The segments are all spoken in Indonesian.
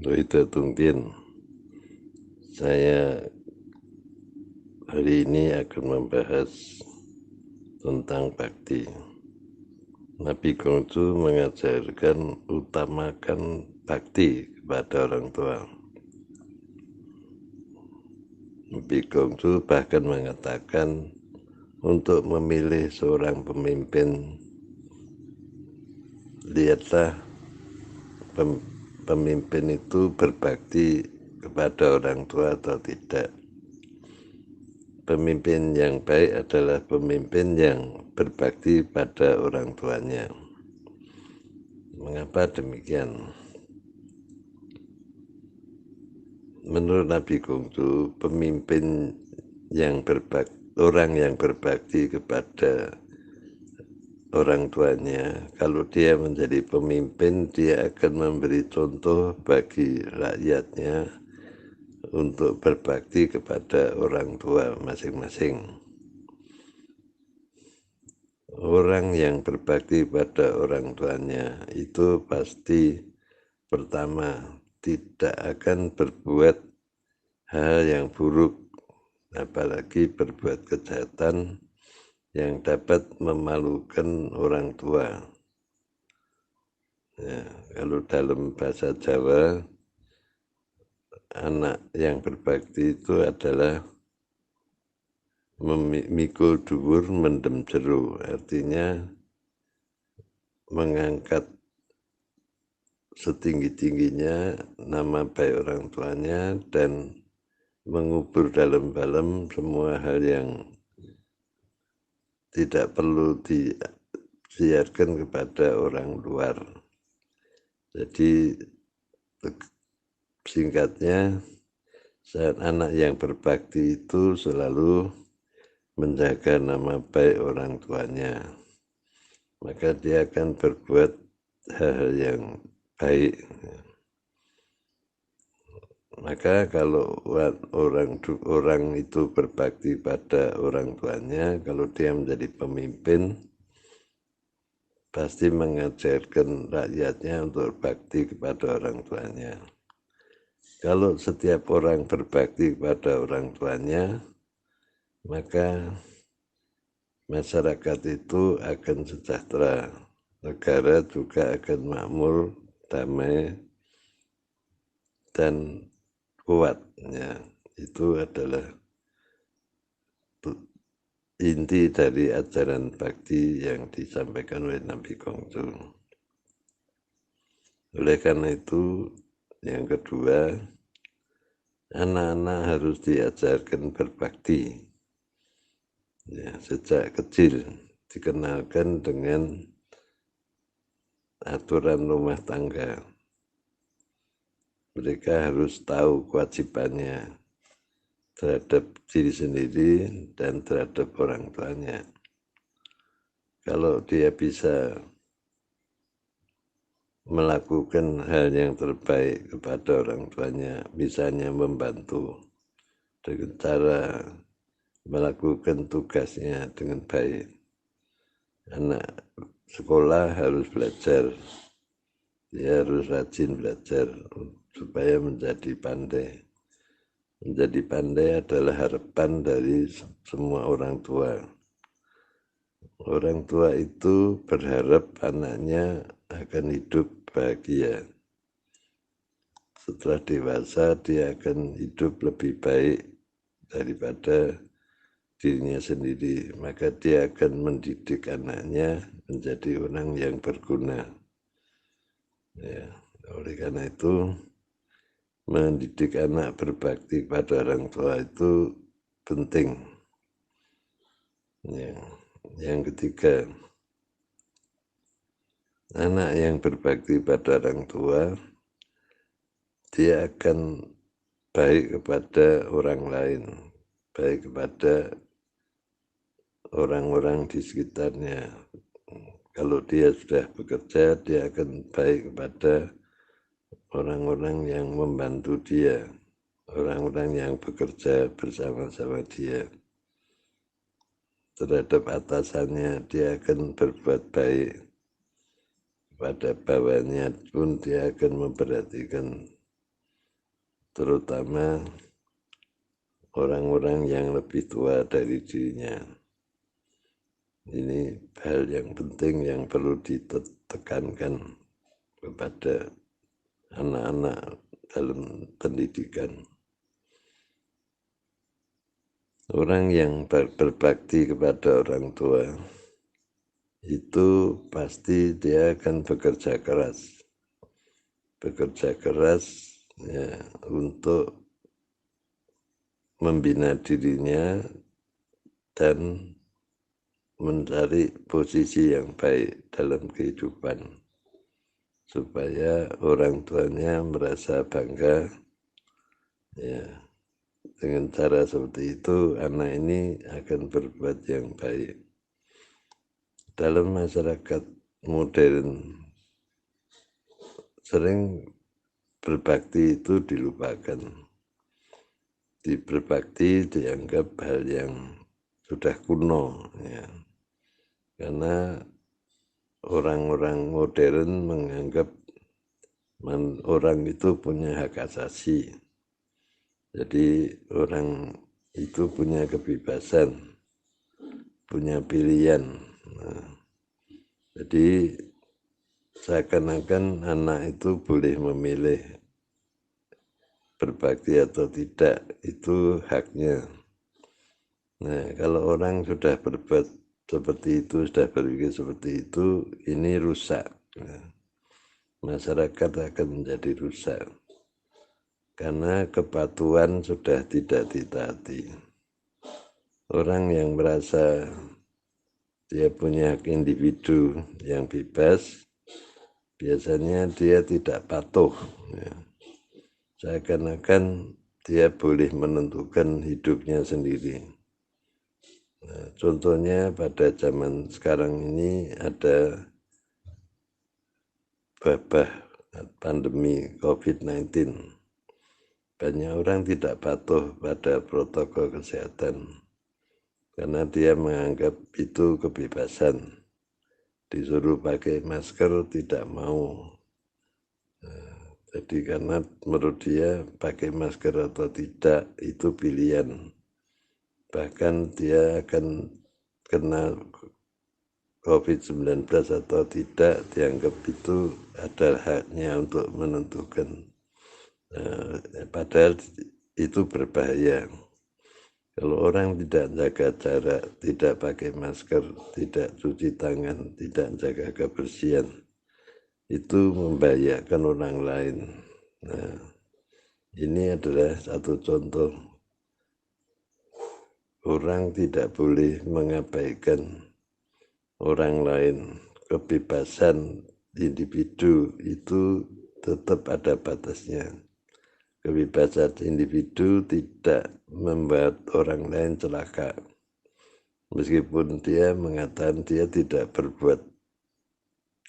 Tungtin. Saya hari ini akan membahas tentang bakti. Nabi Konghucu mengajarkan utamakan bakti kepada orang tua. Nabi Konghucu bahkan mengatakan untuk memilih seorang pemimpin, lihatlah pemimpin itu berbakti kepada orang tua atau tidak. Pemimpin yang baik adalah pemimpin yang berbakti pada orang tuanya. Mengapa demikian? Menurut Nabi Konghucu, pemimpin yang orang yang berbakti kepada orang tuanya, kalau dia menjadi pemimpin, dia akan memberi contoh bagi rakyatnya untuk berbakti kepada orang tua masing-masing. Orang yang berbakti pada orang tuanya itu pasti pertama tidak akan berbuat hal yang buruk, apalagi berbuat kejahatan yang dapat memalukan orang tua. Ya, kalau dalam bahasa Jawa, anak yang berbakti itu adalah memikul dhuwur mendem jero, artinya mengangkat setinggi-tingginya nama baik orang tuanya dan mengubur dalam-dalam semua hal yang tidak perlu disiarkan kepada orang luar. Jadi singkatnya, saat anak yang berbakti itu selalu menjaga nama baik orang tuanya, maka dia akan berbuat hal-hal yang baik. Maka kalau orang itu berbakti pada orang tuanya, kalau dia menjadi pemimpin, pasti mengajarkan rakyatnya untuk bakti kepada orang tuanya. Kalau setiap orang berbakti kepada orang tuanya, maka masyarakat itu akan sejahtera, negara juga akan makmur, damai, dan kuat. Ya, itu adalah inti dari ajaran bakti yang disampaikan oleh Nabi Konghucu. Oleh karena itu, yang kedua, anak-anak harus diajarkan berbakti. Ya, sejak kecil dikenalkan dengan aturan rumah tangga. Mereka harus tahu kewajibannya terhadap diri sendiri dan terhadap orang tuanya. Kalau dia bisa melakukan hal yang terbaik kepada orang tuanya, misalnya membantu dengan cara melakukan tugasnya dengan baik. Anak sekolah harus belajar, dia harus rajin belajar supaya menjadi pandai. Menjadi pandai adalah harapan dari semua orang tua. Orang tua itu berharap anaknya akan hidup bahagia. Setelah dewasa, dia akan hidup lebih baik daripada dirinya sendiri. Maka dia akan mendidik anaknya menjadi orang yang berguna. Ya, oleh karena itu, mendidik anak berbakti kepada orang tua itu penting. Yang ketiga, anak yang berbakti pada orang tua, dia akan baik kepada orang lain, baik kepada orang-orang di sekitarnya. Kalau dia sudah bekerja, dia akan baik kepada orang-orang yang membantu dia, orang-orang yang bekerja bersama-sama dia. Terhadap atasannya, dia akan berbuat baik. Pada bawahnya pun dia akan memperhatikan. terutama orang-orang yang lebih tua dari dirinya. Ini hal yang penting yang perlu ditekankan kepada anak-anak dalam pendidikan. Orang yang berbakti kepada orang tua itu pasti dia akan bekerja keras ya, untuk membina dirinya dan mencari posisi yang baik dalam kehidupan supaya orang tuanya merasa bangga ya. Dengan cara seperti itu anak ini akan berbuat yang baik. Dalam masyarakat modern sering berbakti itu dilupakan. Berbakti dianggap hal yang sudah kuno ya. Karena orang-orang modern menganggap orang itu punya hak asasi. Jadi orang itu punya kebebasan, punya pilihan. Nah, jadi seakan-akan anak itu boleh memilih berbakti atau tidak, itu haknya. Nah, kalau orang sudah berbuat seperti itu, sudah berpikir seperti itu, ini rusak. Nah, masyarakat akan menjadi rusak. Karena kepatuhan sudah tidak ditaati. Orang yang merasa dia punya hak individu yang bebas, biasanya dia tidak patuh. Ya. Seakan-akan dia boleh menentukan hidupnya sendiri. Nah, contohnya pada zaman sekarang ini ada wabah pandemi COVID-19. Banyak orang tidak patuh pada protokol kesehatan karena dia menganggap itu kebebasan. Disuruh pakai masker tidak mau. Jadi karena menurut dia pakai masker atau tidak itu pilihan. Bahkan dia akan kena COVID-19 atau tidak dianggap itu adalah haknya untuk menentukan. Padahal itu berbahaya. Kalau orang tidak jaga jarak, tidak pakai masker, tidak cuci tangan, tidak jaga kebersihan, itu membahayakan orang lain. Nah, ini adalah satu contoh. Orang tidak boleh mengabaikan orang lain. Kebebasan individu itu tetap ada batasnya. Kebebasan individu tidak membuat orang lain celaka. Meskipun dia mengatakan dia tidak berbuat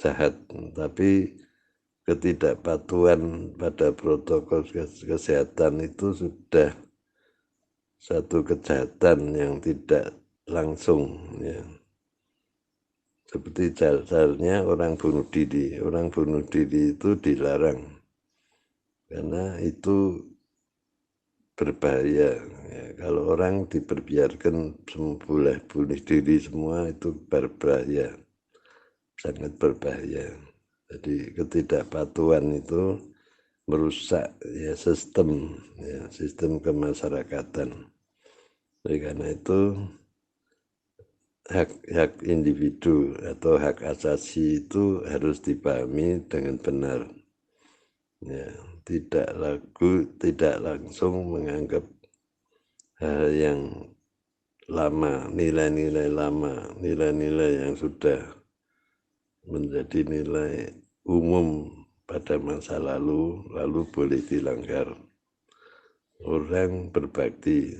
jahat, tapi ketidakpatuhan pada protokol kesehatan itu sudah satu kejahatan yang tidak langsung ya. Seperti halnya orang bunuh diri. Orang bunuh diri itu dilarang karena itu berbahaya ya. Kalau orang diperbiarkan boleh bunuh diri semua itu berbahaya, sangat berbahaya. Jadi ketidakpatuhan itu merusak ya sistem kemasyarakatan. Oleh karena itu hak individu atau hak asasi itu harus dipahami dengan benar. Ya, tidak langsung menganggap hal yang lama, nilai-nilai lama, nilai-nilai yang sudah menjadi nilai umum pada masa lalu boleh dilanggar. Orang berbakti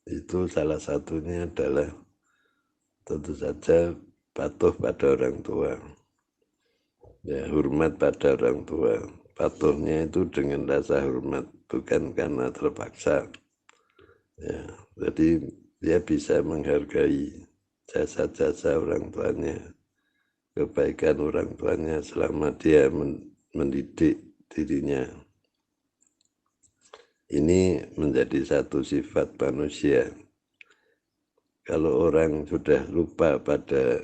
itu salah satunya adalah tentu saja patuh pada orang tua. Ya, hormat pada orang tua. Patuhnya itu dengan rasa hormat, bukan karena terpaksa. Ya, jadi dia bisa menghargai jasa-jasa orang tuanya, kebaikan orang tuanya selama dia mendidik dirinya. ini menjadi satu sifat manusia. Kalau orang sudah lupa pada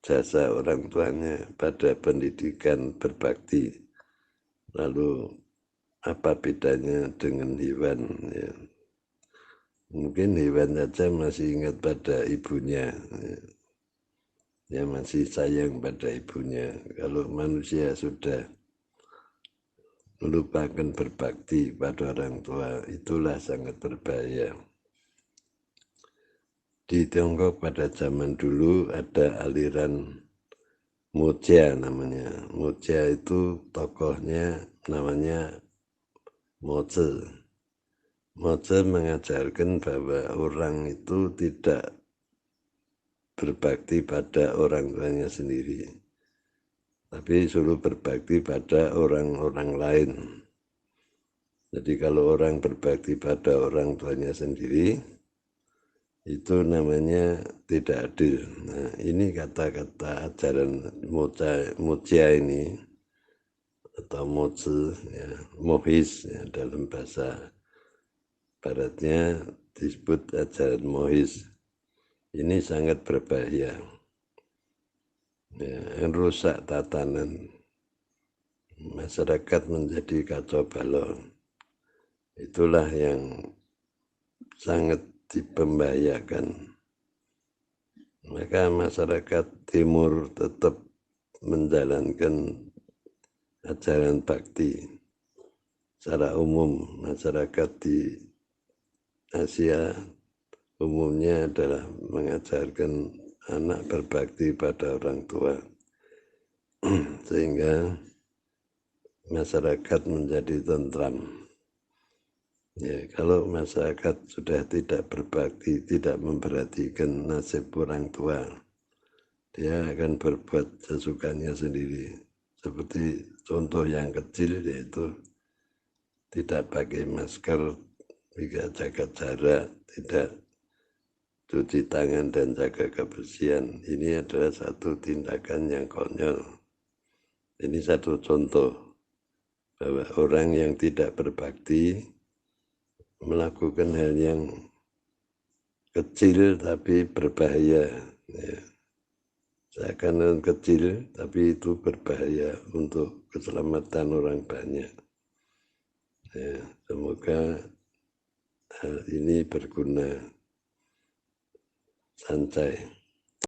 jasa orang tuanya, pada pendidikan berbakti, lalu apa bedanya dengan hewan? Ya. Mungkin hewan saja masih ingat pada ibunya, ya masih sayang pada ibunya. Kalau manusia sudah melupakan berbakti pada orang tua, itulah sangat berbahaya. Di Tiongkok pada zaman dulu ada aliran Mujia namanya. Mujia itu tokohnya namanya Mozi. Mozi mengajarkan bahwa orang itu tidak berbakti pada orang tuanya sendiri, tapi suruh berbakti pada orang-orang lain. Jadi kalau orang berbakti pada orang tuanya sendiri, itu namanya tidak adil. Nah, ini kata-kata ajaran Mujia ini, atau Mozi, ya, Mohis ya, dalam bahasa baratnya disebut ajaran Mohis. Ini sangat berbahaya, ya, rusak tatanan, masyarakat menjadi kacau balau. Itulah yang sangat dipembahayakan. Maka masyarakat timur tetap menjalankan ajaran bakti. Secara umum masyarakat di Asia umumnya adalah mengajarkan anak berbakti pada orang tua, sehingga masyarakat menjadi tentram. Ya, kalau masyarakat sudah tidak berbakti, tidak memperhatikan nasib orang tua, dia akan berbuat sesukanya sendiri. Seperti contoh yang kecil, yaitu tidak pakai masker, tidak jaga jarak, tidak cuci tangan dan jaga kebersihan. Ini adalah satu tindakan yang konyol. Ini satu contoh bahwa orang yang tidak berbakti melakukan hal yang kecil tapi berbahaya. Ya. Seakan kecil tapi itu berbahaya untuk keselamatan orang banyak. Ya, semoga hal ini berguna. Santai.